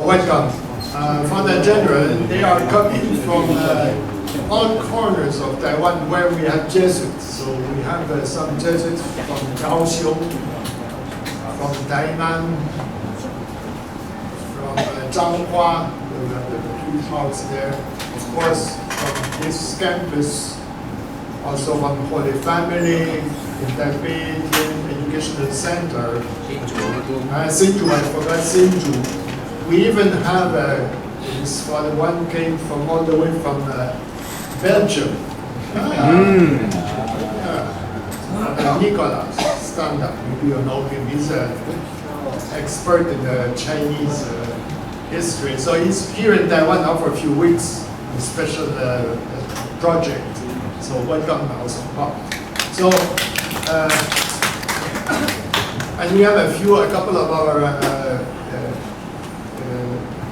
welcome. Father General, they are coming from all corners of Taiwan where we have Jesuits. So we have some Jesuits from Kaohsiung, from Taiwan, from Changhua, we have the huge house there. Of course, from this campus, also from Holy Family, in Taipei Educational Center. Sinju, I forgot Sinju. We even have this father, one came from all the way from Belgium. Nicolas, stand up. Maybe you know him. He's an expert in Chinese history. So he's here in Taiwan now for a few weeks, a special project. So welcome also. So, and we have a couple of our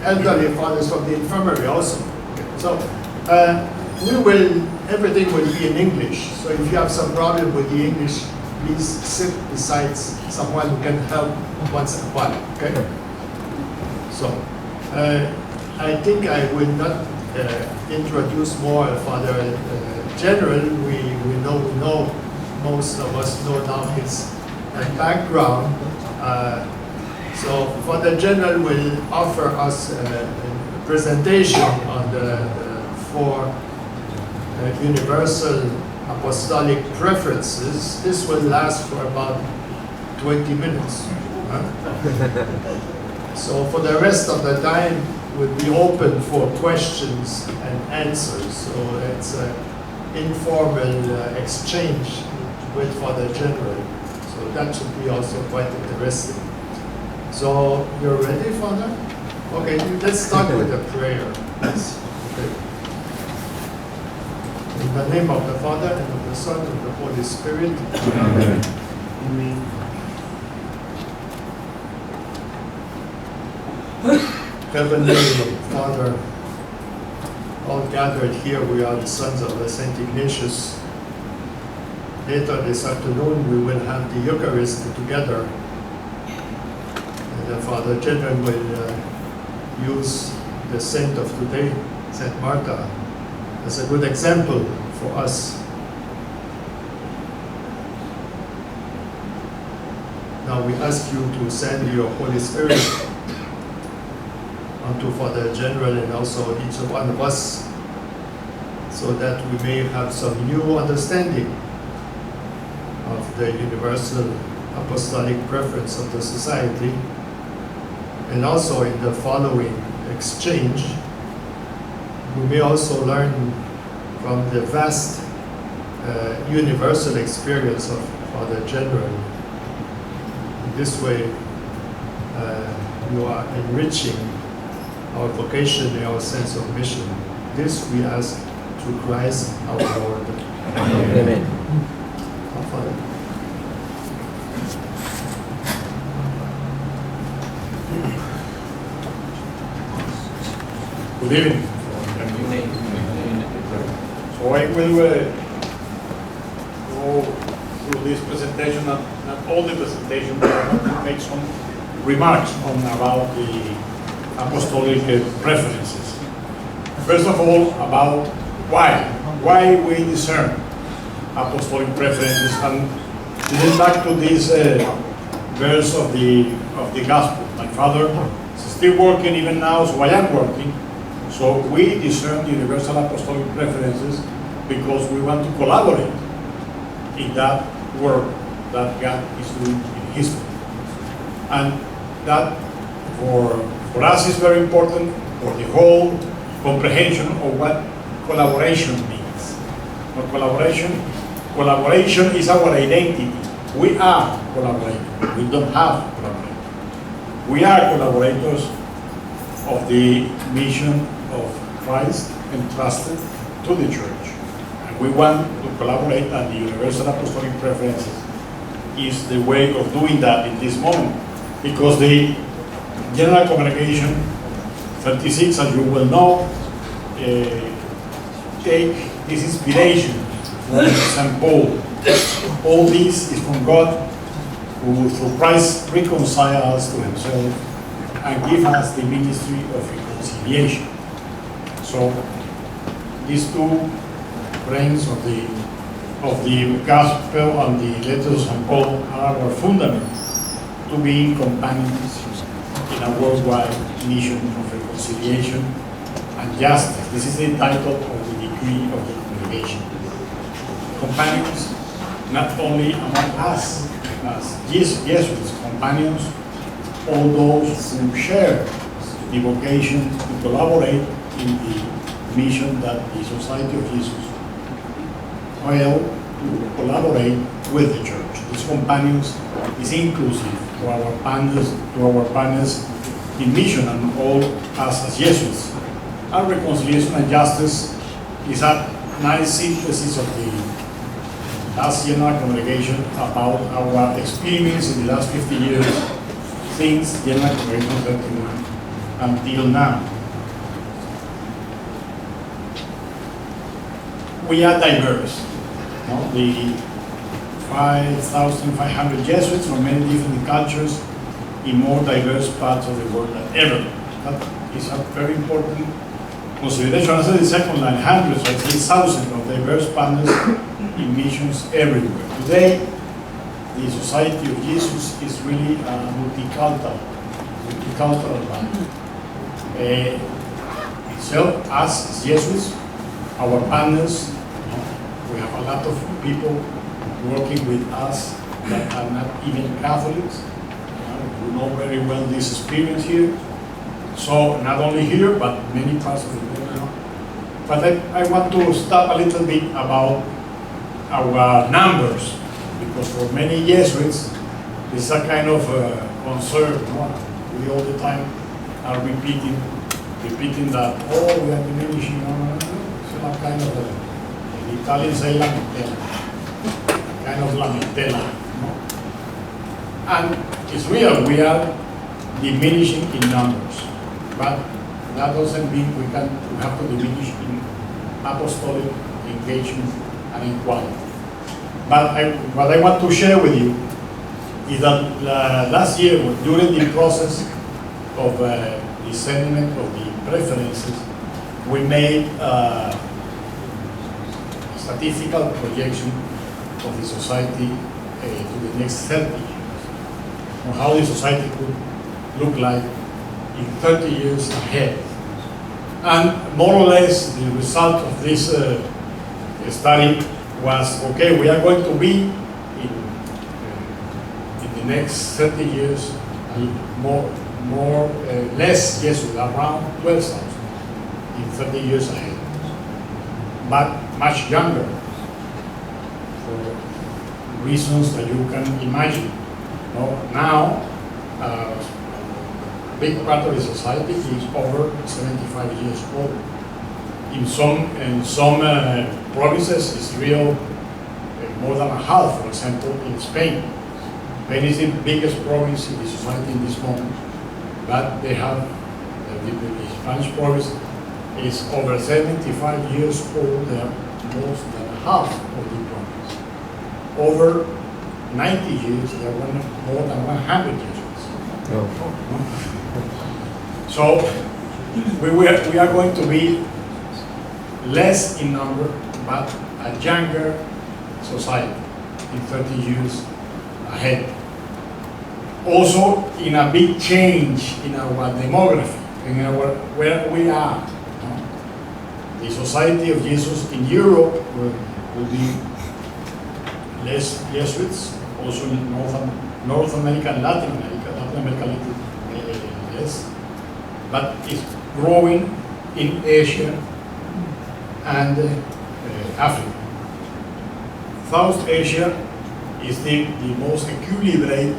elderly fathers from the infirmary also. So everything will be in English. So if you have some problem with the English, please sit beside someone who can help once in a while. Okay. So I think I will not introduce more Father General. We know most of us know now his background. So Father General will offer us a presentation on the four universal apostolic preferences. This will last for about 20 minutes. So for the rest of the time, we'll be open for questions and answers. So it's an informal exchange with Father General. So that should be also quite interesting. So you're ready, Father? Okay, let's start with a prayer. Yes. Okay. In the name of the Father, and of the Son, and of the Holy Spirit. Amen. Amen. Heavenly Father, all gathered here, we are the sons of Saint Ignatius. Later this afternoon, we will have the Eucharist together. And the Father General will use the saint of today, Saint Martha, as a good example for us. Now we ask you to send your Holy Spirit unto Father General and also each one of us, so that we may have some new understanding of the universal apostolic preference of the society. And also in the following exchange, we may also learn from the vast universal experience of Father General. In this way, you are enriching our vocation and our sense of mission. This we ask through Christ our Lord. Amen. Amen. Our Father. Good evening. So I will go through this presentation, not all the presentation, but I want to make some remarks about the apostolic preferences. First of all, about why we discern apostolic preferences, and this is back to this verse of the gospel. My Father is still working even now, so I am working. So we discern the universal apostolic preferences because we want to collaborate in that work that God is doing in history. And that for us is very important for the whole comprehension of what collaboration means. For collaboration is our identity. We are collaborators. We don't have collaborators. We are collaborators of the mission of Christ entrusted to the Church. And we want to collaborate, and the Universal Apostolic Preferences is the way of doing that in this moment. Because the General Congregation 36, as you will know, take this inspiration from St. Paul. All this is from God, who through Christ reconciled us to himself and give us the ministry of reconciliation. So these two brains of the gospel and the letters of St. Paul are our fundament to be companions in a worldwide mission of reconciliation and justice. This is the title of the decree of the congregation. Companions, not only among us as Jesuits, companions, all those who share the vocation to collaborate in the mission that the Society of Jesus will to collaborate with the church. These companions is inclusive to our partners in mission and all us as Jesuits. Our reconciliation and justice is a nice synthesis of the last general congregation about our experience in the last 50 years since General Congregation 31 until now. We are diverse. No? The 5,500 Jesuits from many different cultures in more diverse parts of the world than ever. That is a very important consideration. I said the second line, hundreds, I say thousands of diverse partners in missions everywhere. Today, the Society of Jesus is really a multicultural band. Itself, us as Jesuits, our partners, we have a lot of people working with us that are not even Catholics. You know very well this experience here. So not only here, but many parts of the world. But I want to stop a little bit about our numbers, because for many Jesuits, it's a kind of concern. We all the time are repeating that, oh, we are diminishing. It's a kind of, in Italian say lamentela, kind of lamentela. And it's real, we are diminishing in numbers. But that doesn't mean we have to diminish in apostolic engagement and in quality. But what I want to share with you is that last year, during the process of the settlement of the preferences, we made a statistical projection of the society to the next 30 years, or how the society could look like in 30 years ahead. And more or less the result of this study was, okay, we are going to be in the next 30 years less, yes, around 12,000 in 30 years ahead, but much younger for reasons that you can imagine. Now, big part of the society is over 75 years old. In some provinces, it's real more than a half. For example, in Spain, Spain is the biggest province in the society in this moment, but they have the Spanish province is over 75 years old. They are more than half of the province. Over 90 years, they are more than 100 years old. So we are going to be less in number, but a younger society in 30 years ahead. Also, in a big change in our demography, where we are. The Society of Jesus in Europe will be less Jesuits, also in North America and Latin America less, but it's growing in Asia and Africa. South Asia is the most equilibrated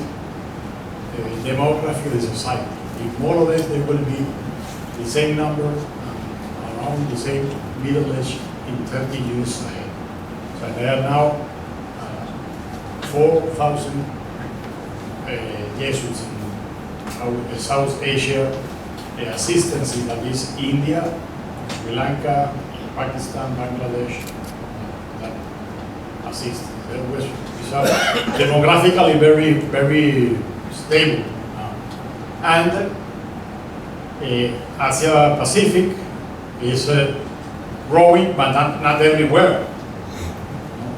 demography of the society. If more or less there will be the same number, around the same middle age in 30 years ahead. So there are now 4,000 Jesuits in South Asia, assistance in that is India, Sri Lanka, Pakistan, Bangladesh, that assist. These are demographically very, very stable now. And Asia Pacific is growing, but not everywhere.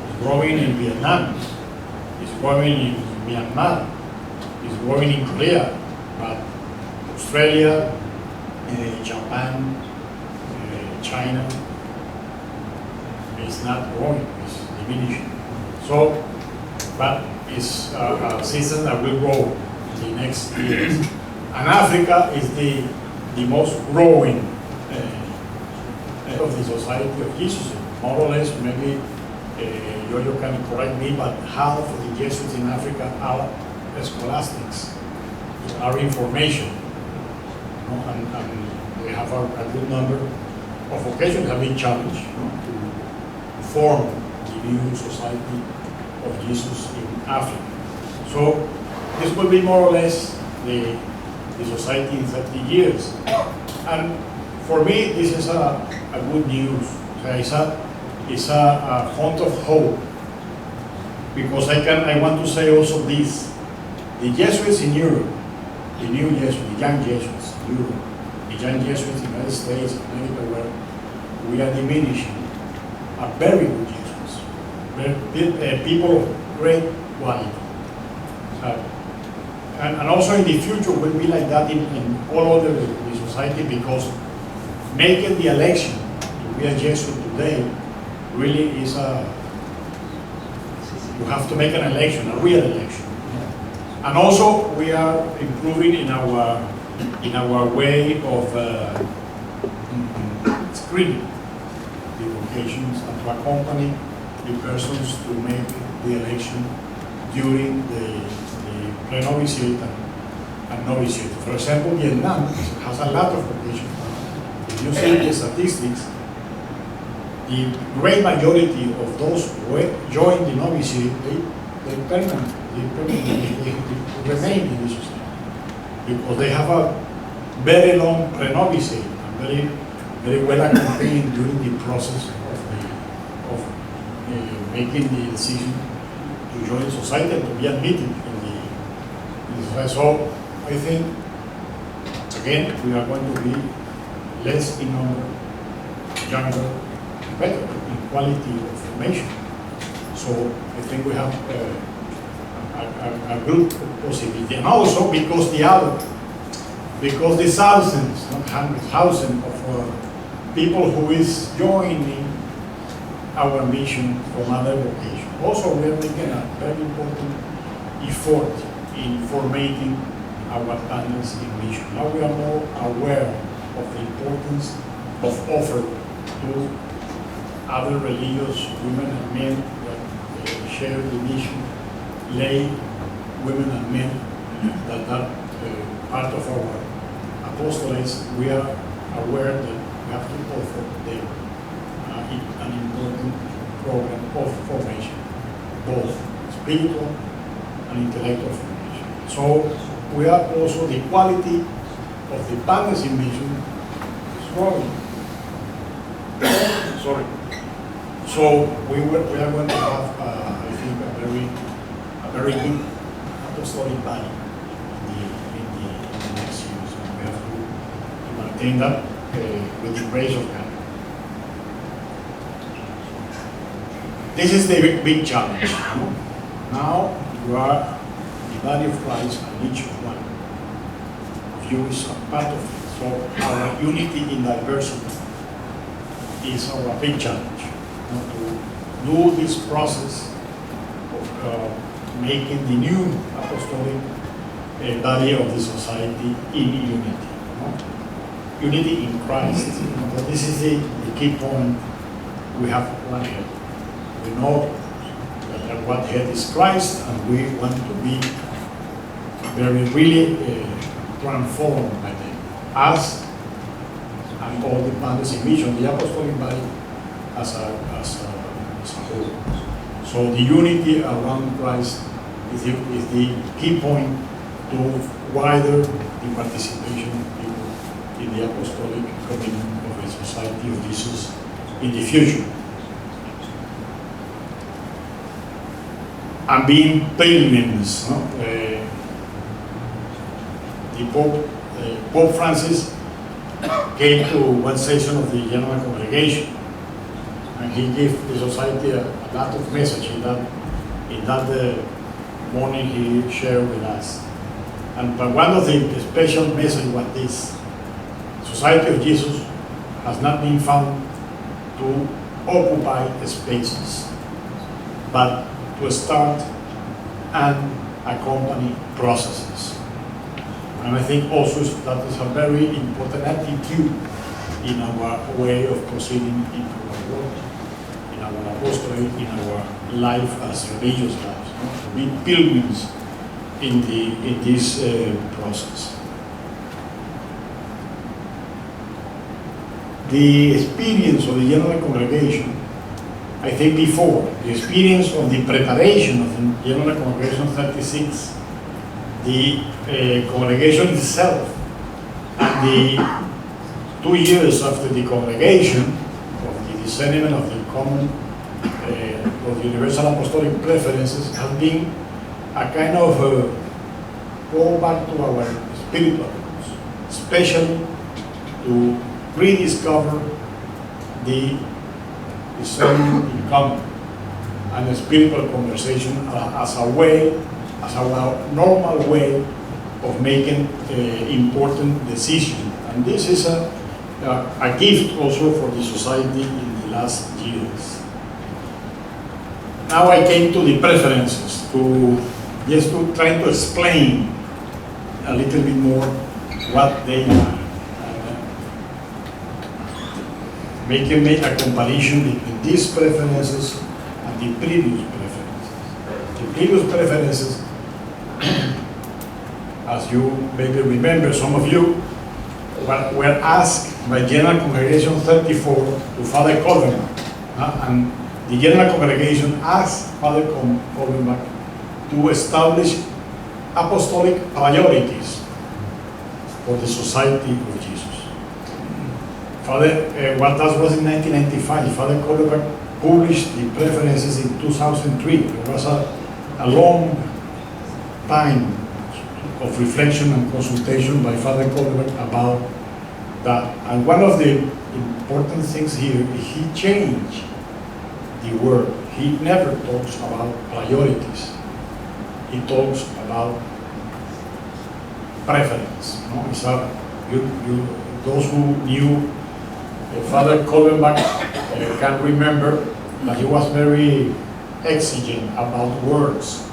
It's growing in Vietnam, it's growing in Myanmar, it's growing in Korea, but Australia, Japan, China is not growing, it's diminishing. So, but it's a system that will grow in the next years. And Africa is the most growing of the Society of Jesus. More or less, maybe you can correct me, but half of the Jesuits in Africa are scholastics, are information. And we have a good number of occasions have been challenged to form the new Society of Jesus in Africa. So this will be more or less the society in 30 years. And for me, this is a good news. It's a font of hope, because I want to say also this: the Jesuits in Europe, the new Jesuits, the young Jesuits in Europe, the young Jesuits in the United States, America, where we are diminishing, are very good Jesuits, people of great quality. And also in the future will be like that in all over the society, because making the election to be a Jesuit today really is you have to make an election, a real election. And also we are improving in our way of screening the vocations and to accompany the persons to make the election during the pre-novitiate and novitiate. For example, Vietnam has a lot of vocations. If you see the statistics, the great majority of those who join the novitiate, they remain in the society, because they have a very long pre-novitiate and very well accompanied during the process of making the decision to join the society and to be admitted in the society. So I think, again, we are going to be less in number, younger, better in quality of formation. So I think we have a good possibility. And also because the thousands, not hundreds, thousands of people who is joining our mission from other vocations. Also, we are making a very important effort in formatting our panels in mission. Now we are more aware of the importance of offer to other religious women and men that share the mission, lay women and men that are part of our apostolates. We are aware that we have to offer them an important program of formation, both spiritual and intellectual formation. So we are also, the quality of the panels in mission is growing. Sorry. So we are going to have, I think, a very good apostolic body in the next years. And we have to maintain that with the grace of God. This is the big challenge. Now you are the body of Christ, and each one of you is a part of it. So our unity in diversity is our big challenge. To do this process of making the new apostolic body of the society in unity. Unity in Christ. But this is the key point. We have one head. We know that one head is Christ, and we want to be very really transformed by them. Us and all the bodies in mission, the apostolic body as a whole. So the unity around Christ is the key point to wider the participation of people in the apostolic commitment of the Society of Jesus in the future. And being pilgrims, the Pope Francis came to one session of the General Congregation, and he gave the society a lot of message in that morning he shared with us. But one of the special messages was this: Society of Jesus has not been found to occupy spaces, but to start and accompany processes. And I think also that is a very important attitude in our way of proceeding in our work, in our apostolate, in our life as religious lives, to be pilgrims in this process. The experience of the General Congregation, I think before, the experience of the preparation of the General Congregation 36, the congregation itself, and the 2 years after the congregation, of the discernment of the common, of the universal apostolic preferences, has been a kind of go back to our spiritual roots, especially to rediscover the discernment in common and a spiritual conversation as a normal way of making important decisions. And this is a gift also for the society in the last years. Now I came to the preferences, just to try to explain a little bit more what they are. Make a comparison between these preferences and the previous preferences. The previous preferences, as you maybe remember, some of you were asked by General Congregation 34 to Father Colbenbach, and the General Congregation asked Father Colbenbach to establish apostolic priorities for the Society of Jesus. What that was in 1995. Father Colbenbach published the preferences in 2003. It was a long time of reflection and consultation by Father Colbenbach about that. And one of the important things here is he changed the word. He never talks about priorities. He talks about preference. No? It's those who knew Father Colbenbach can remember that he was very exigent about words.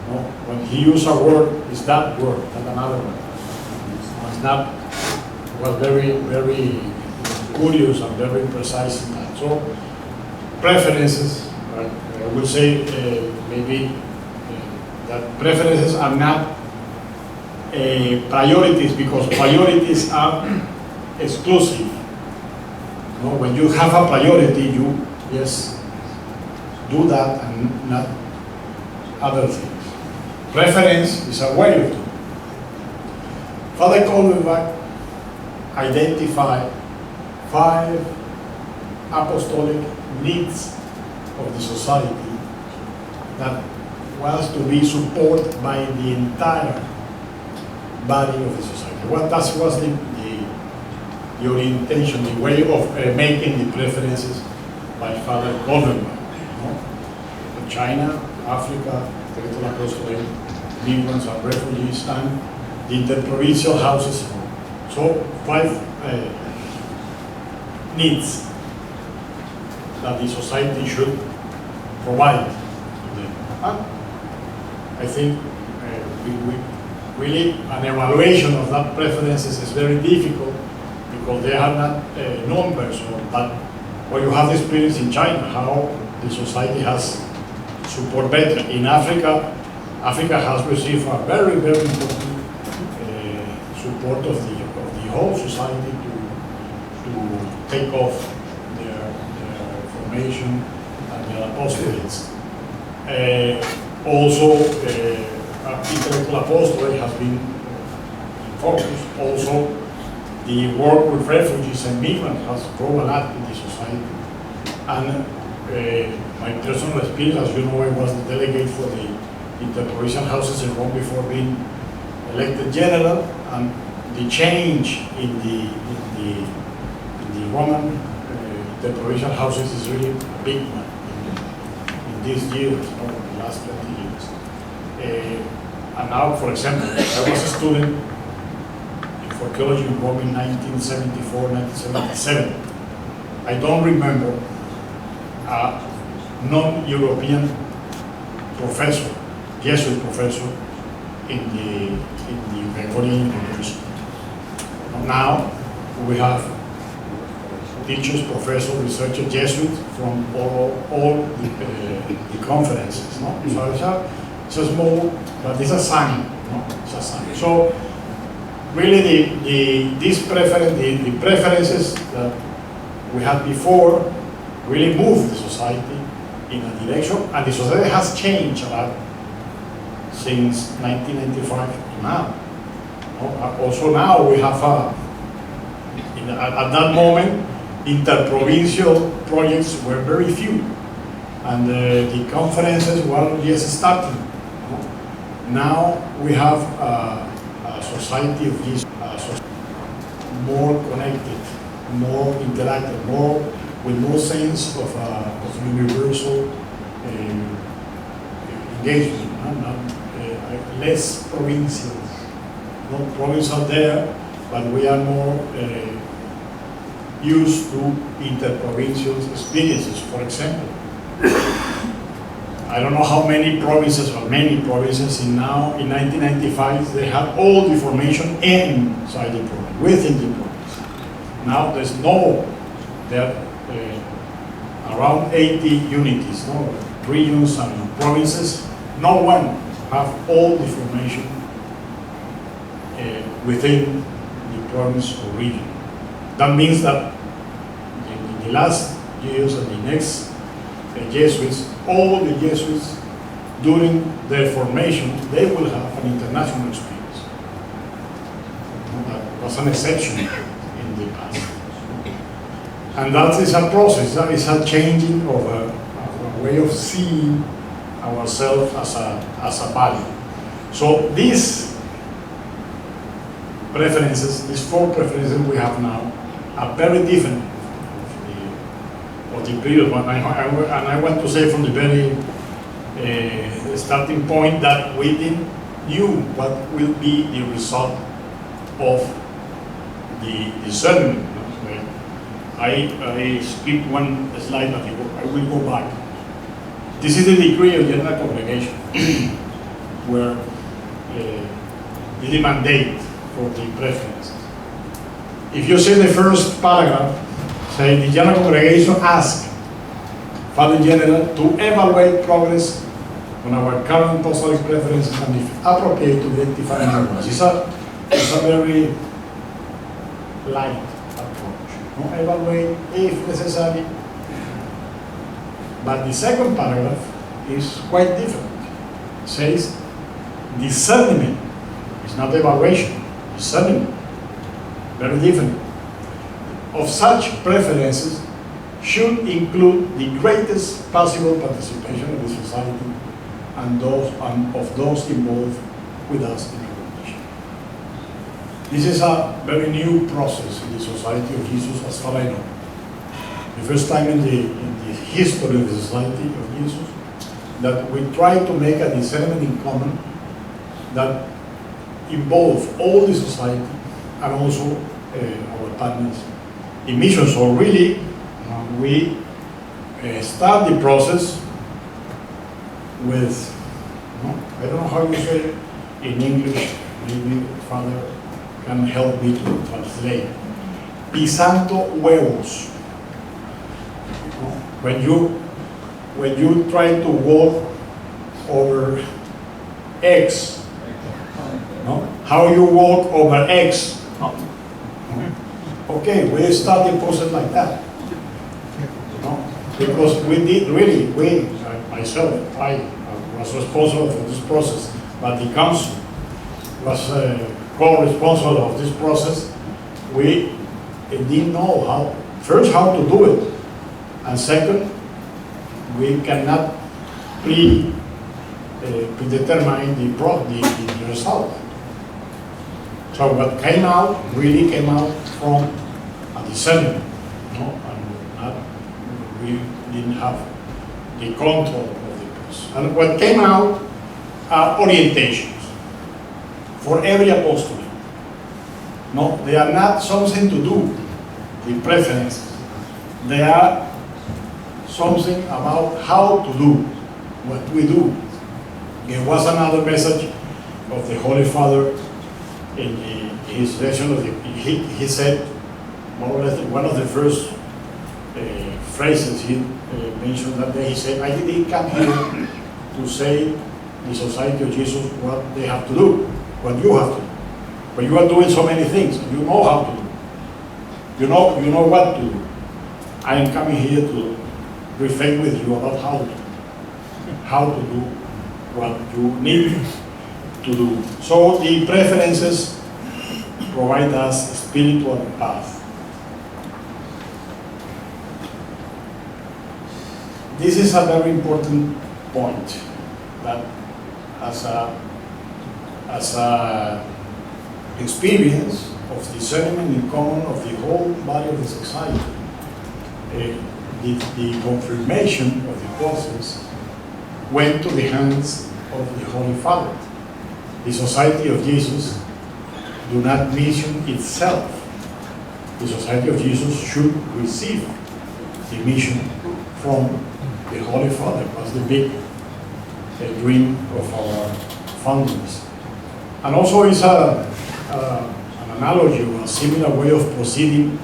No? When he used a word, it's that word, not another one. It's not. He was very, very curious and very precise in that. So preferences, I would say maybe that preferences are not priorities, because priorities are exclusive. No? When you have a priority, you just do that and not other things. Preference is a way of doing. Father Colbenbach identified 5 apostolic needs of the society that was to be supported by the entire body of the society. That was the orientation, the way of making the preferences by Father Colbenbach. No? China, Africa, territorial apostolate, migrants and refugees, and the interprovincial houses. So 5 needs that the society should provide to them. And I think really an evaluation of that preferences is very difficult, because they are not numbers, but when you have the experience in China, how the society has support better. In Africa, Africa has received a very, very important support of the whole society to take off their formation and their apostolates. Also, intellectual apostolate has been focused. Also, the work with refugees and migrants has grown a lot in the society. And my personal experience, as you know, I was the delegate for the interprovincial houses in Rome before being elected general, and the change in the the Roman, the provincial houses is really a big one in these years, the last 20 years. And now, for example, I was a student for theology in Rome in 1974, 1977. I don't remember a non-European professor, Jesuit professor, in the Gregorian University. Now we have teachers, professors, researchers, Jesuits from all the conferences. No? So it's a small, but it's a sign. No? It's a sign. So really the preferences that we had before really moved the society in a direction, and the society has changed a lot since 1995 to now. Also now we have, at that moment, interprovincial projects were very few, and the conferences were just starting. Now we have a society of this, more connected, more interactive, with more sense of universal engagement, less provincial. No provinces are there, but we are more used to interprovincial experiences. For example, I don't know how many provinces in 1995 they had all the information inside the province, within the province. Now there are around 80 unities, regions and provinces. No one have all the information within the province or region. That means that in the last years and the next Jesuits, all the Jesuits during their formation, they will have an international experience. That was an exception in the past. And that is a process, that is a changing of a way of seeing ourselves as a value. So these preferences, these four preferences we have now, are very different of the previous one. And I want to say from the very starting point that we didn't knew what will be the result of the discernment. I skip one slide, but I will go back. This is the decree of general congregation, where the mandate for the preferences. If you see the first paragraph, say the general congregation asks Father General to evaluate progress on our current apostolic preferences and if appropriate to identify new ones. It's a very light approach. Evaluate if necessary. But the second paragraph is quite different. It says discernment. It's not evaluation. Discernment. Very different. Of such preferences should include the greatest possible participation of the society and of those involved with us in the congregation. This is a very new process in the Society of Jesus, as far as I know. The first time in the history of the Society of Jesus that we try to make a discernment in common that involves all the society and also our partners in mission. So really, we start the process with, I don't know how you say it in English, maybe Father can help me to translate. Pisando huevos. When you try to walk over eggs, how you walk over eggs. Okay, we start the process like that. Because we did really, myself, I was responsible for this process, but the council was co-responsible of this process. We didn't know how to do it, and second, we cannot predetermine the result. So what really came out from discernment, and we didn't have the control of the process. And what came out are orientations for every apostolate. No, they are not something to do with preferences. They are something about how to do what we do. There was another message of the Holy Father in his lesson. He said, more or less, one of the first phrases he mentioned that day, he said, I didn't come here to say the Society of Jesus what they have to do, what you have to do. But you are doing so many things, and you know how to do. You know what to do. I am coming here to reflect with you about how to do what you need to do. So the preferences provide us a spiritual path. This is a very important point that as a experience of discernment in common of the whole body of the society, the confirmation of the process went to the hands of the Holy Father. The Society of Jesus do not mission itself. The Society of Jesus should receive the mission from the Holy Father. It was the big dream of our founders. And also it's an analogy or a similar way of proceeding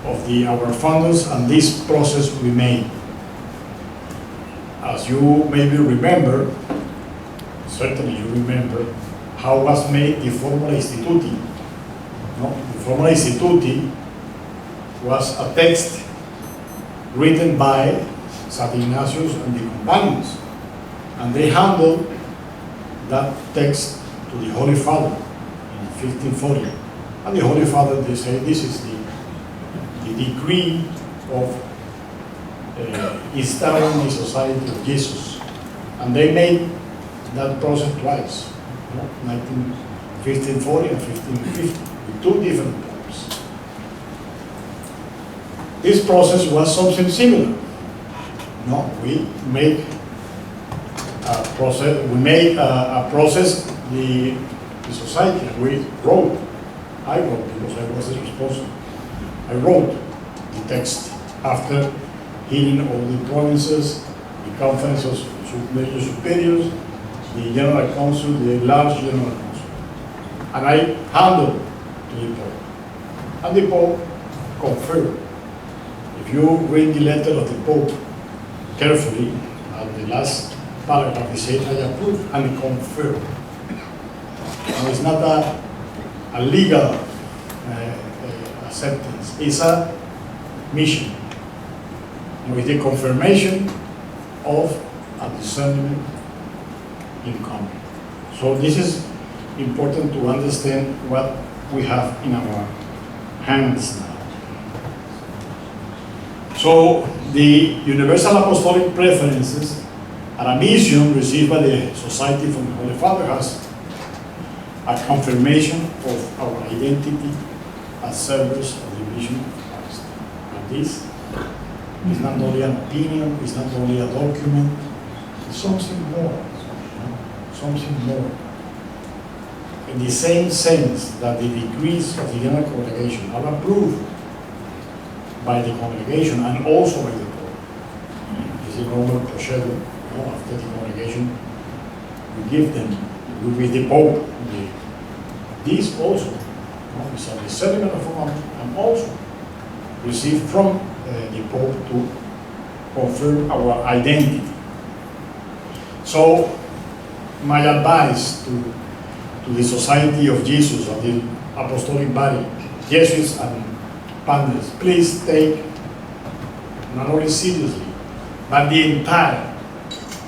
of our founders and this process we made. As you maybe remember, certainly you remember, how was made the Formula Instituti. No? The Formula Instituti was a text written by St. Ignatius and the companions, and they handled that text to the Holy Father in 1540. And the Holy Father, they say, this is the decree of installing the Society of Jesus. And they made that process twice, 1540 and 1550, with two different poems. This process was something similar. No, we make a process, the society, we wrote. I wrote because I was responsible. I wrote the text after hearing all the provinces, the conferences of major superiors, the General Council, the large General Council. And I handed to the Pope. And the Pope confirmed. If you read the letter of the Pope carefully, at the last paragraph, he said, I approve and confirm. Now, it's not a legal acceptance, it's a mission. With the confirmation of a discernment in common. So this is important to understand what we have in our hands now. So the Universal Apostolic Preferences are a mission received by the Society from the Holy Father has a confirmation of our identity as servers of the mission of Christ. And this is not only an opinion, it's not only a document, it's something more. Something more. In the same sense that the decrees of the General Congregation are approved by the congregation and also by the Pope. This is normal procedure. After the congregation, we give them, with the Pope, this also is a discernment of God and also received from the Pope to confirm our identity. So, my advice to the Society of Jesus, of the Apostolic Body, Jesuits and Pandas, please take not only seriously, but the entire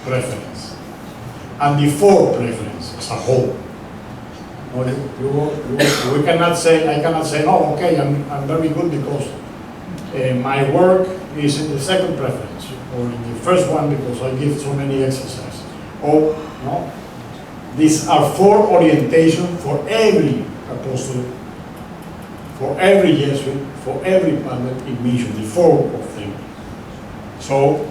preference and the four preferences as a whole. We cannot say, I cannot say, no, okay, I'm very good because my work is in the second preference, or in the first one because I give so many exercises. Oh, no. These are four orientations for every apostle for every Jesuit, for every partner in mission, the four of them. So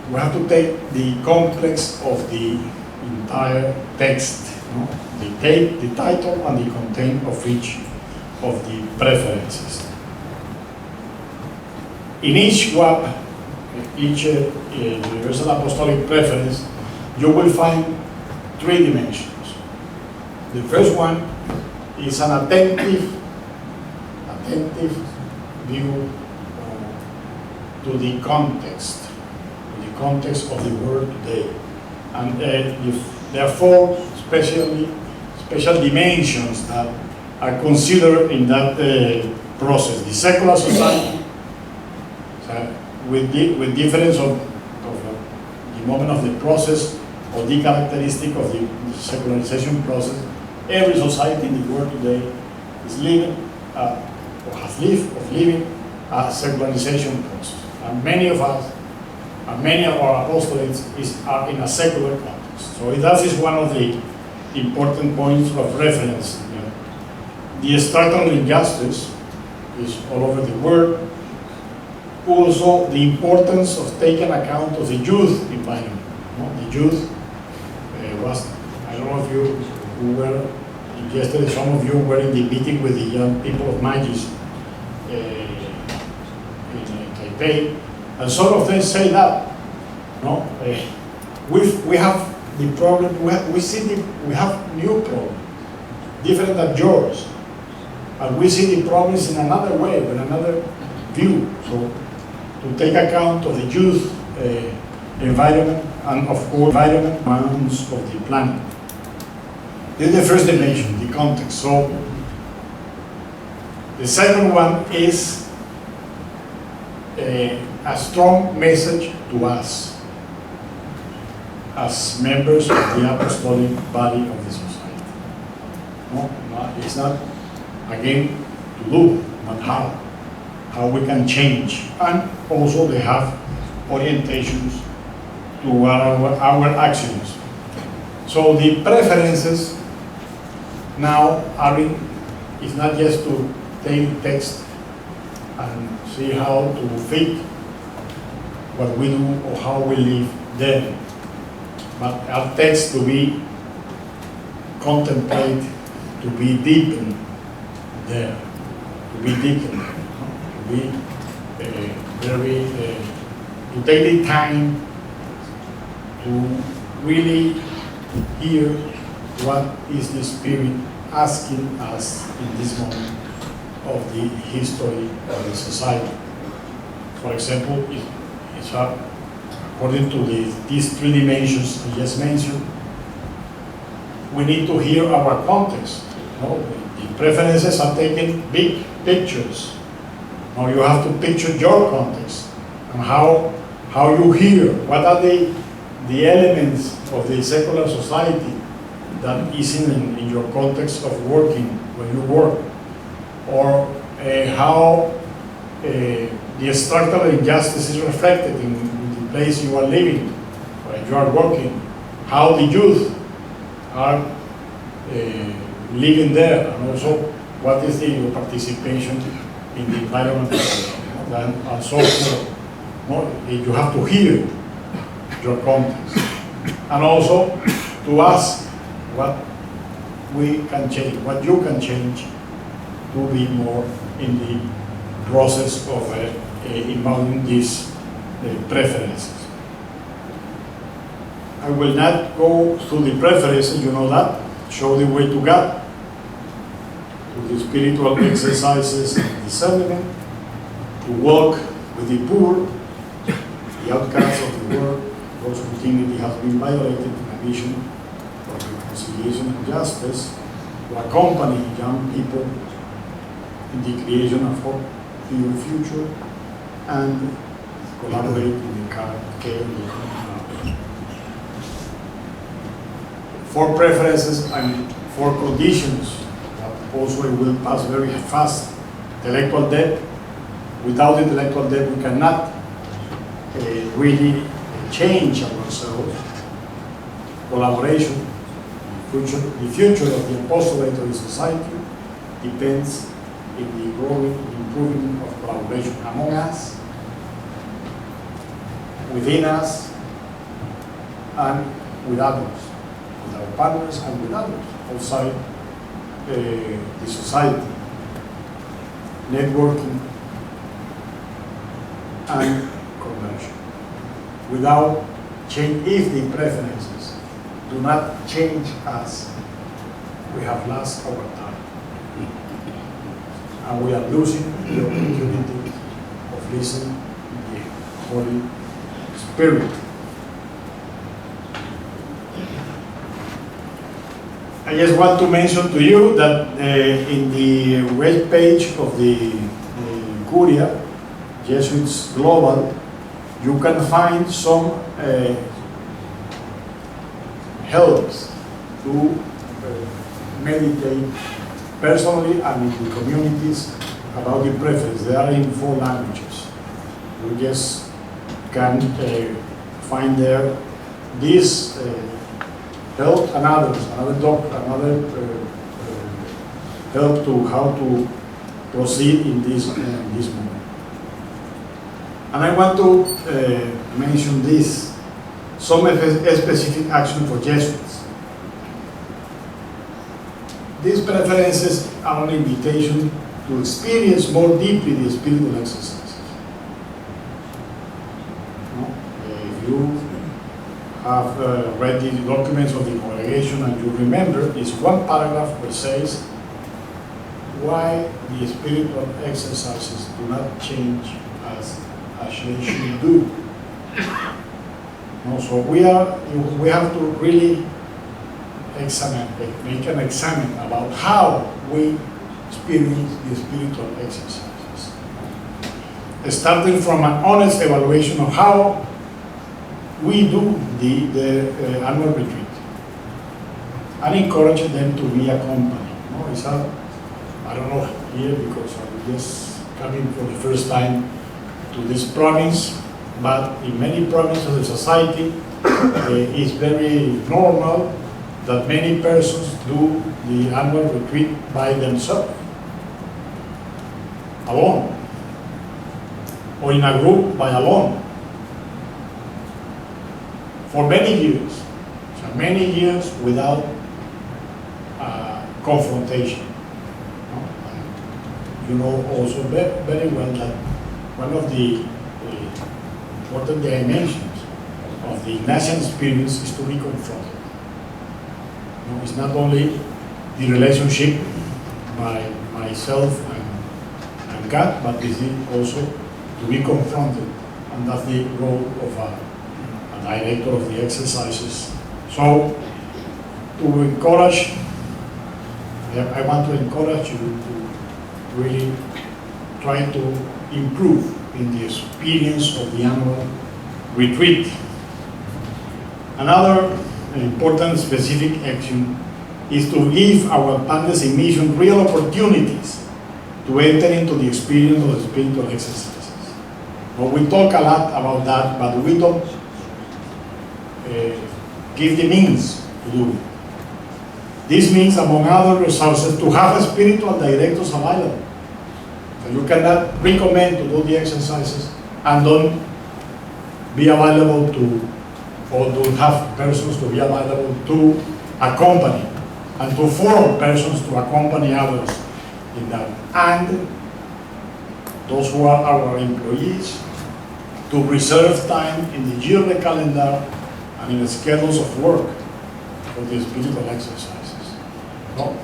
we have to take the complex of the entire text, the title and the content of each of the preferences. In each one, each universal apostolic preference, you will find three dimensions. The first one is an attentive view to the context of the word today. And there are four special dimensions that are considered in that process. The secular society, with difference of the moment of the process or the characteristic of the secularization process, every society in the world today is living or has living a secularization process. And many of us, and many of our apostolates are in a secular context. So that is one of the important points of reference. The structural injustice is all over the world. Also, the importance of taking account of the youth environment. The youth was, I don't know if you who were yesterday, some of you were in the meeting with the young people of Magis in Taipei, and some of them say that, we have the problem, we have new problems, different than yours, and we see the problems in another way, with another view. So, to take account of the youth environment and of course environment bounds of the planet. This is the first dimension, the context. So the second one is a strong message to us as members of the apostolic body of the society. It's not again to do, but how we can change. And also they have orientations to our actions. So the preferences now is not just to take text and see how to fit what we do or how we live there, but our text to be contemplated, to be deepened there, to be deepened. We to take the time to really hear what is the Spirit asking us in this moment of the history of the society. For example, it's according to these three dimensions I just mentioned, we need to hear our context. The preferences are taking big pictures. Now you have to picture your context and how you hear, what are the elements of the secular society that is in your context of working, when you work, or how the structural injustice is reflected in the place you are living, where you are working, how the youth are living there, and also what is the participation in the environment and so forth. You have to hear your context, and also to ask what we can change, what you can change to be more in the process of embodying these preferences. I will not go through the preferences, you know that, show the way to God, to the spiritual exercises and discernment, to walk with the poor, the outcasts of the world, those whose dignity has been violated in a vision of reconciliation and justice, to accompany young people in the creation of hope in your future, and collaborate in the care of the community. 4 preferences and 4 conditions. Also, it will pass very fast. Intellectual depth. Without intellectual depth, we cannot really change ourselves. Collaboration, the future of the apostolate of the society, depends in the growing, improving of collaboration among us, within us, and with others, with our partners and with others outside the society, networking and conversion. Without change, if the preferences do not change us, we have lost our time. And we are losing the opportunity of listening to the Holy Spirit. I just want to mention to you that in the web page of the Curia, Jesuits Global, you can find some helps to meditate personally and in the communities about the preference. They are in 4 languages. You just can find there this help and others, another help to how to proceed in this moment. And I want to mention this, some specific action for Jesuits. These preferences are an invitation to experience more deeply the spiritual exercises. If you have read the documents of the congregation and you remember, it's one paragraph which says why the spiritual exercises do not change as they should do. So we have to really make an examine about how we experience the spiritual exercises. Starting from an honest evaluation of how we do the annual retreat, and encourage them to be accompanied. I don't know here because I'm just coming for the first time to this province, but in many provinces of the society, it's very normal that many persons do the annual retreat by themselves, alone, or in a group by alone, for many years without confrontation. You know also very well that one of the important dimensions of the Ignatian experience is to be confronted. It's not only the relationship by myself and God, but it is also to be confronted, and that's the role of a director of the exercises. So, to encourage, I want to encourage you to really try to improve in the experience of the annual retreat. Another important specific action is to give our partners in mission real opportunities to enter into the experience of the spiritual exercises. Well, we talk a lot about that, but we don't give the means to do it. This means, among other resources, to have spiritual directors available. So you cannot recommend to do the exercises and don't be available to, or to have persons to be available to accompany, and to form persons to accompany others in that. And those who are our employees, to reserve time in the yearly calendar and in the schedules of work for the spiritual exercises. No?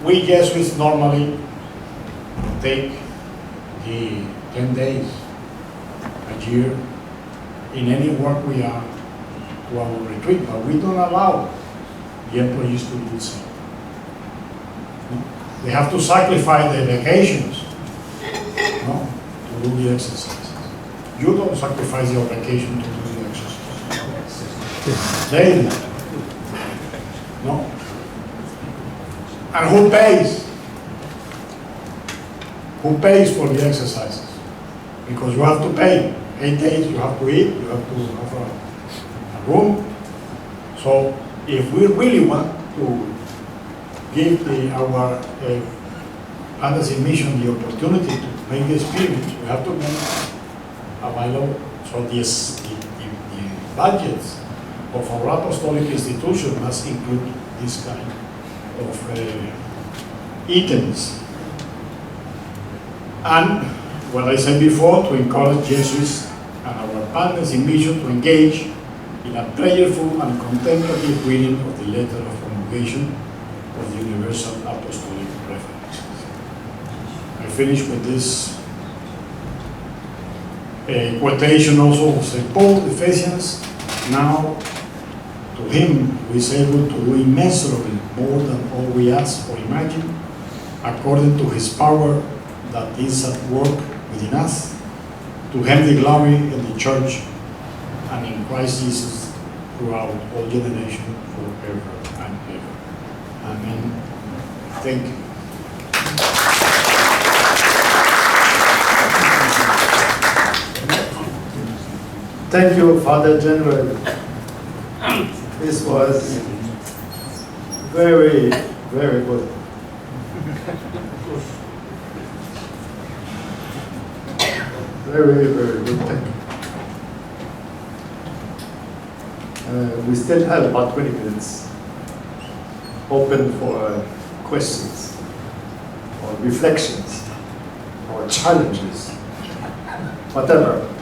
We Jesuits normally take the 10 days a year in any work we are to our retreat, but we don't allow the employees to do the same. No? They have to sacrifice their vacations, no, to do the exercises. You don't sacrifice your vacation to do the exercises. They do. No? And who pays? Who pays for the exercises? Because you have to pay. 8 days you have to eat, you have to have a room. So if we really want to give our partners in mission the opportunity to make the experience, we have to make available. So the budgets of our apostolic institution must include this kind of items. And what I said before, to encourage Jesuits and our partners in mission to engage in a prayerful and contemplative reading of the letter of promulgation of the Universal Apostolic References. I finish with this quotation also of St. Paul, Ephesians. Now, to him who is able to do immeasurably more than all we ask or imagine, according to his power that is at work within us, to him the glory in the church and in Christ Jesus throughout all generations, forever and ever. Amen. Thank you. Thank you, Father General. This was very, very good. Very, very good. Thank you. We still have about 20 minutes open for questions or reflections or challenges, whatever.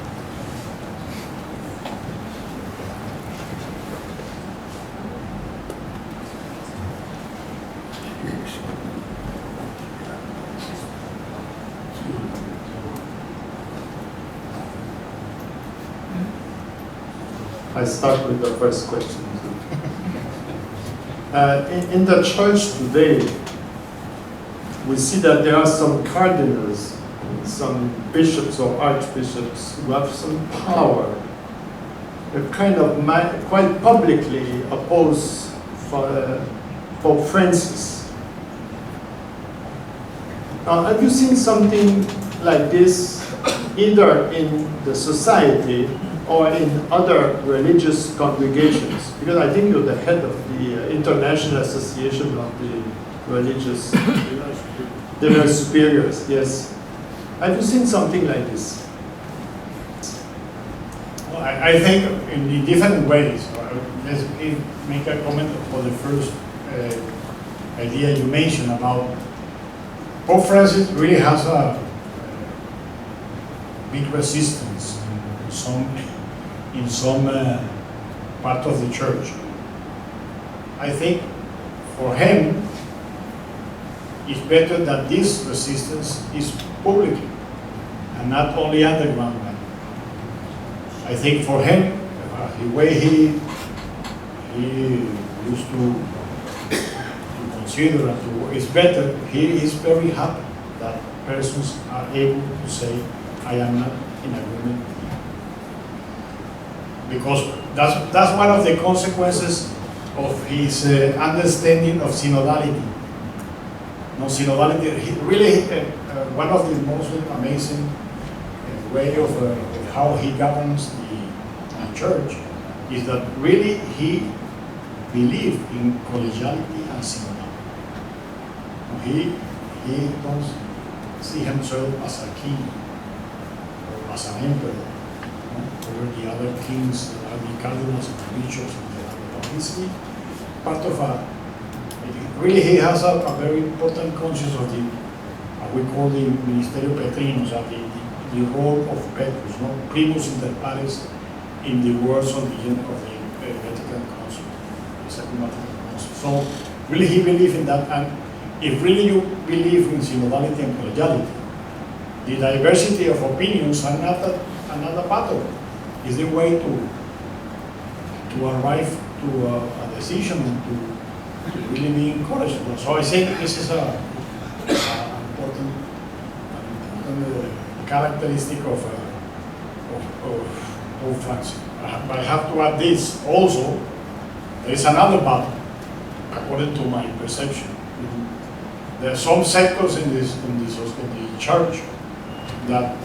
I start with the first question. In the church today, we see that there are some cardinals, some bishops or archbishops who have some power. They kind of quite publicly oppose Pope Francis. Have you seen something like this either in the society or in other religious congregations? Because I think you're the head of the International Association of the Religious Divine Superiors, yes. Have you seen something like this? Well, I think in different ways. Let's make a comment for the first idea you mentioned about Pope Francis really has a big resistance in some part of the church. I think for him, it's better that this resistance is public and not only underground. I think for him, the way he used to consider it's better. He is very happy that persons are able to say, I am not in agreement. Because that's one of the consequences of his understanding of synodality. No, synodality, really one of the most amazing way of how he governs the church is that really he believed in collegiality and synodality. He don't see himself as a king or as an emperor over the other kings, the cardinals and the bishops and the other. He's part of really he has a very important conscience of the, we call the Ministerio Petrinus, the role of Petrus, primus inter pares, in the words of the Vatican Council, the Second Vatican Council. So really he believed in that, and if really you believe in synodality and collegiality, the diversity of opinions are not a battle. It's the way to arrive to a decision and to really be encouraged. So I think this is an important characteristic of Francis. But I have to add this also. There is another battle, according to my perception. There are some sectors in the church that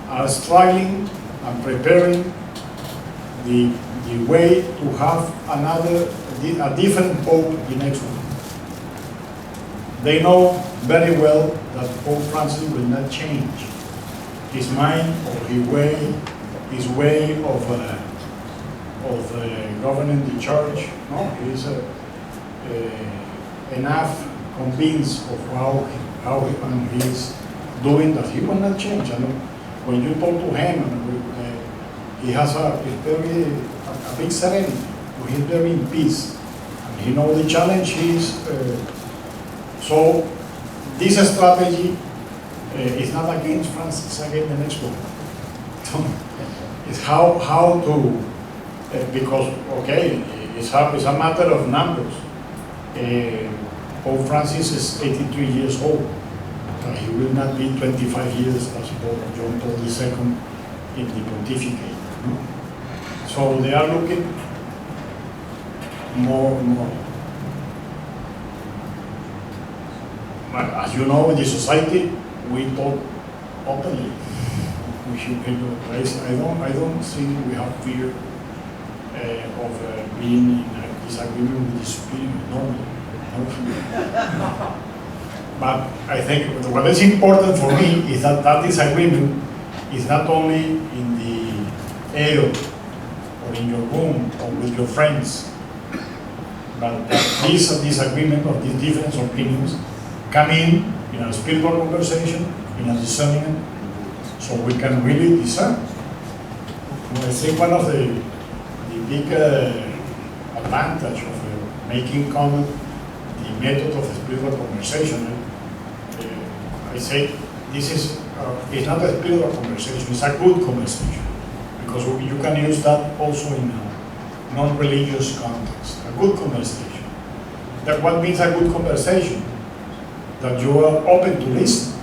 are struggling and preparing the way to have a different pope the next one. they know very well that Pope Francis will not change his mind or his way of governing the church. No, he's enough convinced of how he is doing that he will not change. And when you talk to him, he has a big serenity. He's very in peace. And he knows the challenge is. So this strategy is not against France, it's against the next one. It's how to, because, okay, it's a matter of numbers. Pope Francis is 83 years old. He will not be 25 years as Pope John Paul II in the pontificate. So they are looking more. As you know, in the society, we talk openly. We should, I don't think we have fear of being in a disagreement with the Spirit normally. But I think what is important for me is that disagreement is not only in the aisle or in your room or with your friends, but that this disagreement or these different opinions come in a spiritual conversation, in a discernment, so we can really discern. I think one of the big advantage of making common the method of spiritual conversation, I say this is it's not a spiritual conversation, it's a good conversation, because you can use that also in a non-religious context. A good conversation. That what means a good conversation? That you are open to listen.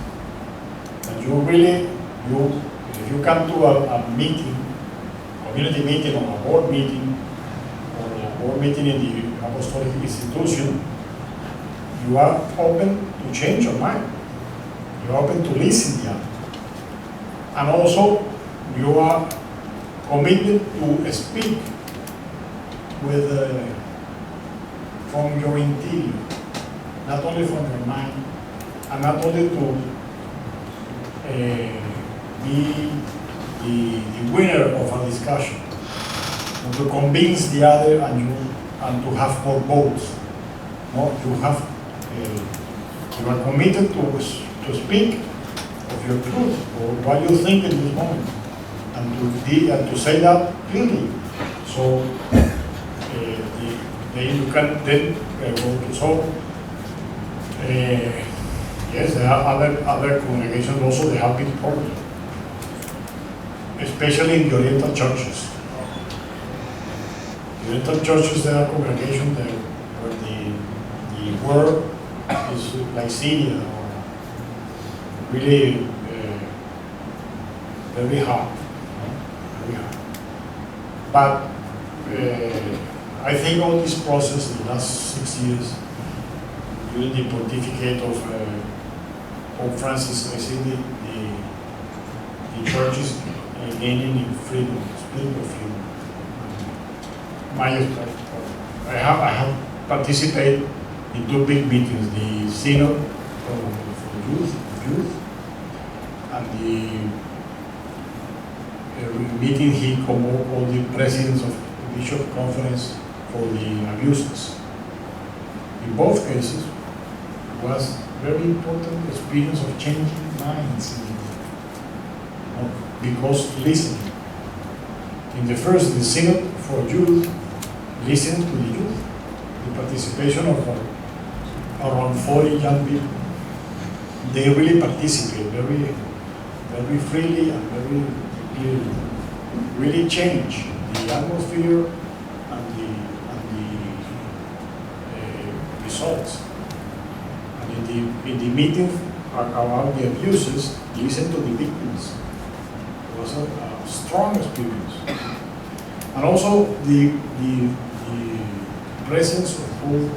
That you really, if you come to a meeting, community meeting or a board meeting, or a board meeting in the apostolic institution, you are open to change your mind. You are open to listen to the other. And also, you are committed to speak with from your interior, not only from your mind, and not only to be the winner of a discussion, but to convince the other and to have more votes. No, you are committed to speak of your truth or what you think in this moment, and to say that clearly. So you can then go to solve. Yes, there are other congregations also. They have big problems, especially in the Oriental churches. The Oriental churches, there are congregations where the word is like Syria, or really very hard, very hard. But I think all this process in the last 6 years, during the pontificate of Pope Francis, I see the church is gaining in freedom, spiritual freedom. I have participated in two big meetings: the Synod for youth, and the meeting he convoked all the presidents of the Bishop Conference for the abuses. In both cases, was very important experience of changing minds, because listening. In the first, the Synod for Youth, listening to the youth, the participation of around 40 young people. They really participate very freely and very clearly. Really change the atmosphere and the results. And in the meeting about the abuses, listen to the victims. It was a strong experience. And also the presence of Pope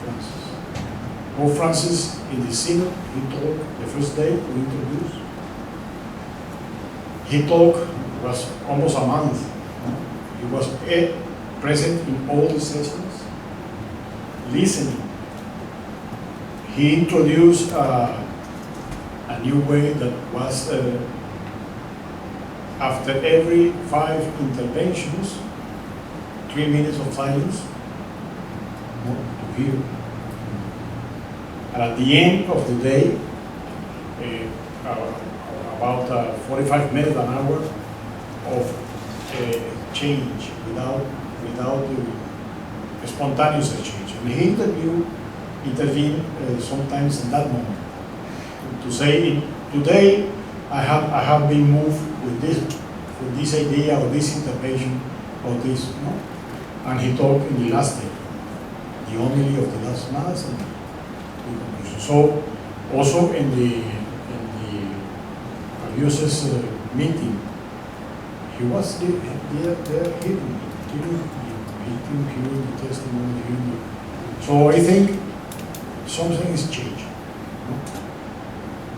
Francis. Pope Francis in the Synod, he talked the first day we introduced. He talked, was almost a month. He was present in all the sessions, listening. he introduced a new way that was after every 5 interventions, 3 minutes of silence to hear. And at the end of the day, about 45 minutes, an hour of change without spontaneous change. And he intervened sometimes in that moment to say, today I have been moved with this idea or this intervention or this, no? And he talked in the last day, the homily of the last mass, and the conclusion. So also in the Jesuits meeting, he was there hearing the testimony, hearing. So I think something is changing. No?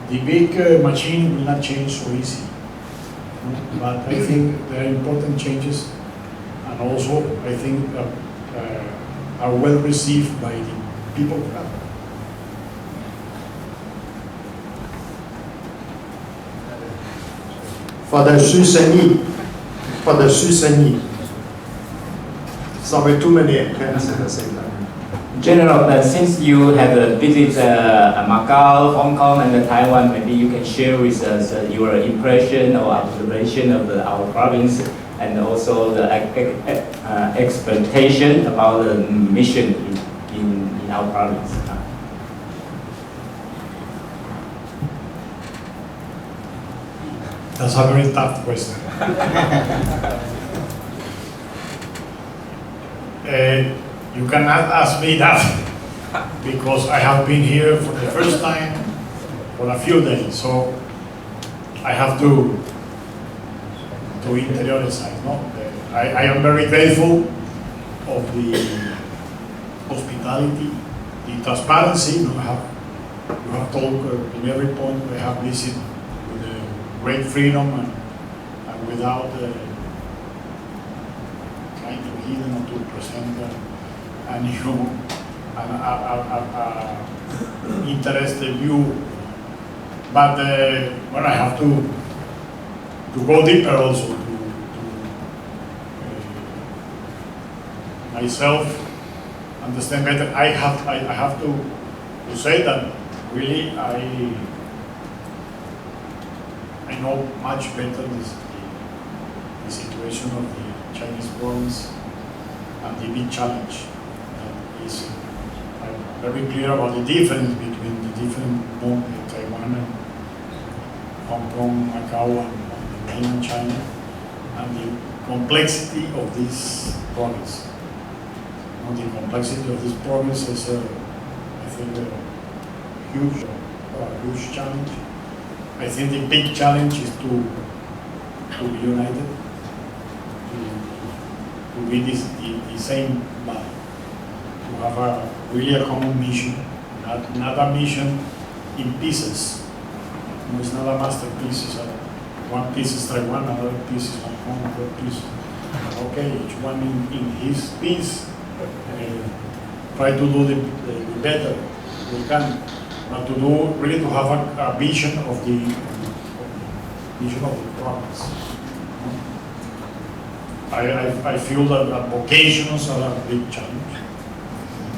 The big machine will not change so easy. No? But I think there are important changes, and also I think are well received by the people of God. Father Susan, sorry, too many hands at the same time. General, since you have visited Macau, Hong Kong, and Taiwan, maybe you can share with us your impression or observation of our province, and also the expectation about the mission in our province. That's a very tough question. You cannot ask me that because I have been here for the first time for a few days, so I have to interiorize. No? I am very grateful of the hospitality, the transparency. You have talked in every point. I have listened with great freedom and without trying to hidden or to present a new interested view. But when I have to go deeper also to myself understand better, I have to say that really I know much better the situation of the Chinese province and the big challenge that is. I'm very clear about the difference between the different Taiwan and Hong Kong, Macau, and mainland China, and the complexity of this province. The complexity of this province is, I think, a huge challenge. I think the big challenge is to be united, to be the same body, to have really a common mission, not a mission in pieces. No, it's not a masterpiece. It's one piece is Taiwan, another piece is Hong Kong, another piece. Okay, each one in his piece. Try to do the better we can, but to have a vision of the province. I feel that vocations are a big challenge.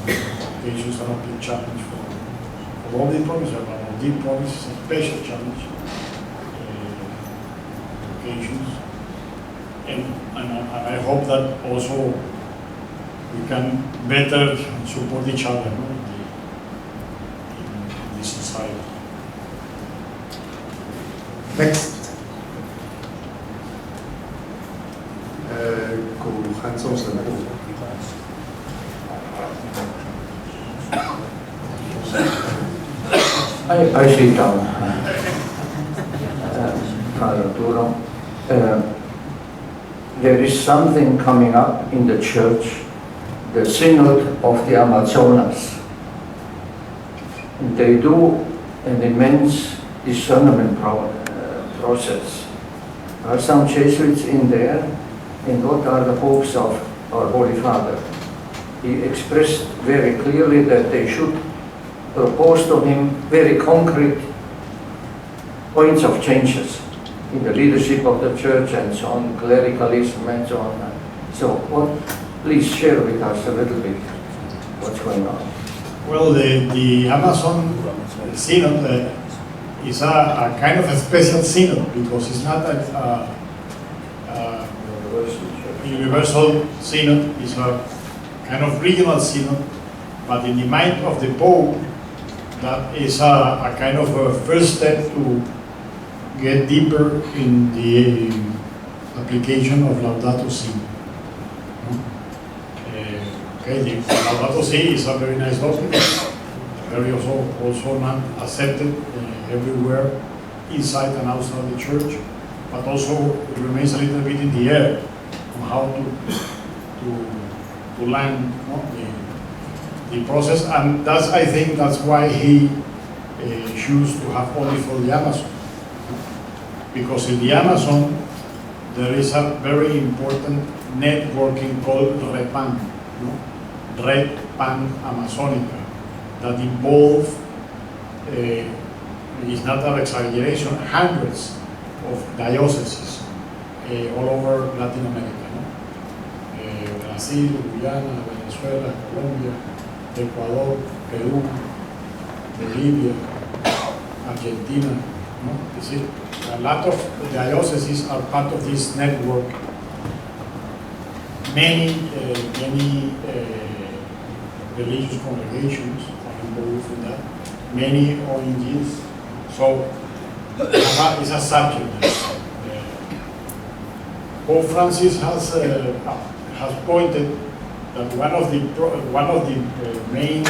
Vocations are a big challenge for all the provinces, but all the provinces is a special challenge. Vocations, and I hope that also we can better support each other, no, in this society. Next. Fr.Sosa神父。I sit down, Father Arturo. There is something coming up in the church, the Synod of the Amazonas. They do an immense discernment process. There are some Jesuits in there, and what are the hopes of our Holy Father? He expressed very clearly that they should proposed to him very concrete points of changes in the leadership of the church and so on, clericalism and so on. So please share with us a little bit what's going on. Well, the Amazon Synod is a kind of a special synod because it's not a universal synod, it's a kind of regional synod, but in the mind of the Pope, that is a kind of a first step to get deeper in the application of Laudato Si. Okay, the Laudato Si is a very nice document, very also not accepted everywhere, inside and outside the church, but also it remains a little bit in the air on how to land the process, and I think that's why he chose to have only for the Amazon, because in the Amazon there is a very important networking called REPAN, Red Pan Amazonica, that involve, it's not an exaggeration, hundreds of dioceses all over Latin America. Brazil, Guyana, Venezuela, Colombia, Ecuador, Peru, Bolivia, Argentina. You see, a lot of dioceses are part of this network. Many religious congregations are involved in that. Many ONGs. So it's a subject. Pope Francis has pointed that one of the main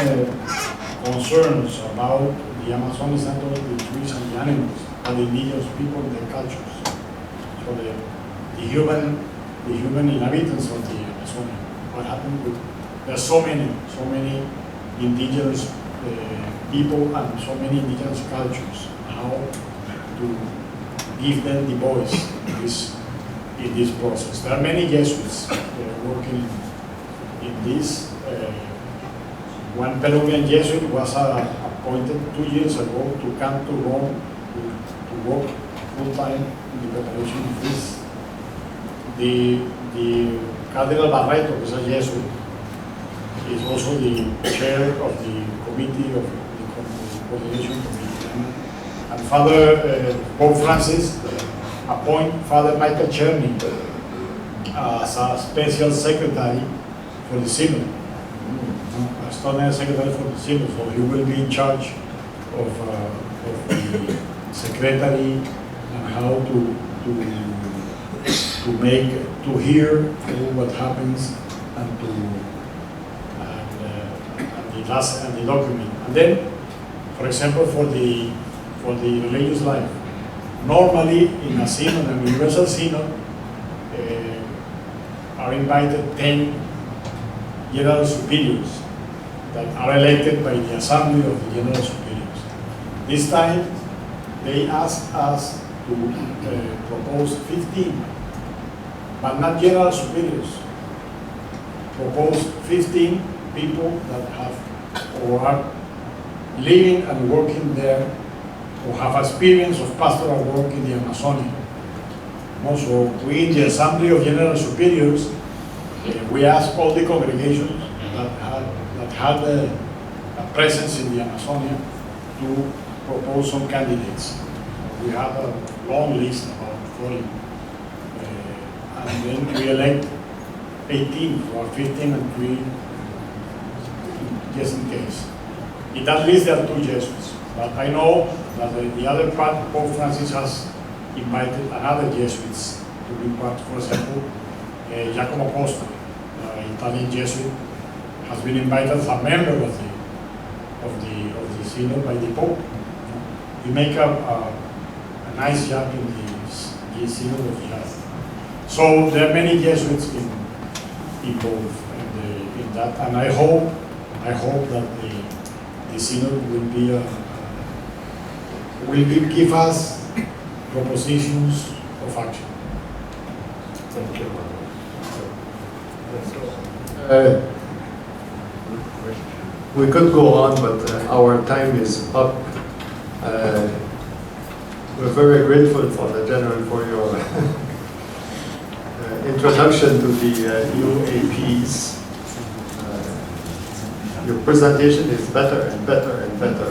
concerns about the Amazon is not only the trees and the animals, but the indigenous people and their cultures. So the human inhabitants of the Amazon. What happened with there's so many indigenous people and so many indigenous cultures. How to give them the voice in this process. There are many Jesuits working in this. One Peruvian Jesuit was appointed 2 years ago to come to Rome to work full time in the preparation of this. The Cardinal Barreto, who is a Jesuit, is also the chair of the committee of the coordination committee. And Father Pope Francis appoint Father Michael Czerny as a special secretary for the Synod, a extraordinary secretary for the Synod. So he will be in charge of the secretary and how to hear what happens and the document. And then, for example, for the religious life, normally in a synod, a universal synod, are invited 10 general superiors that are elected by the assembly of the general superiors. This time, they asked us to propose 15, but not general superiors. Propose 15 people that have or are living and working there, or have experience of pastoral work in the Amazonia. Also, we in the Assembly of General Superiors, we asked all the congregations that had a presence in the Amazonia to propose some candidates. We have a long list, about 40, and then we elect 18 or 15 and 3, just in case. In that list there are 2 Jesuits, but I know that the other part, Pope Francis has invited another Jesuits to be part. For example, Giacomo Costa, Italian Jesuit, has been invited as a member of the Synod by the Pope. He make a nice job in the Synod of Jazz. So there are many Jesuits involved in that, and I hope that the Synod will give us propositions of action. Thank you. Good question. We could go on, but our time is up. We're very grateful for the General for your introduction to the UAPs. Your presentation is better and better and better.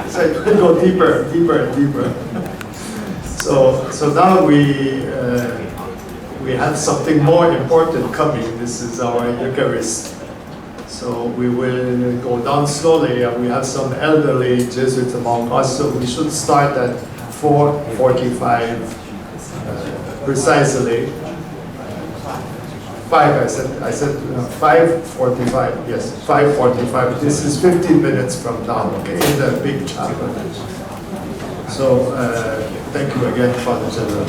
So it will go deeper, deeper and deeper. So now we have something more important coming. This is our Eucharist. So we will go down slowly, and we have some elderly Jesuits among us, so we should start at 4:45 precisely. 5, I said 5:45, yes, 5:45. This is 15 minutes from now, okay, in the big chapel. So thank you again, Father General.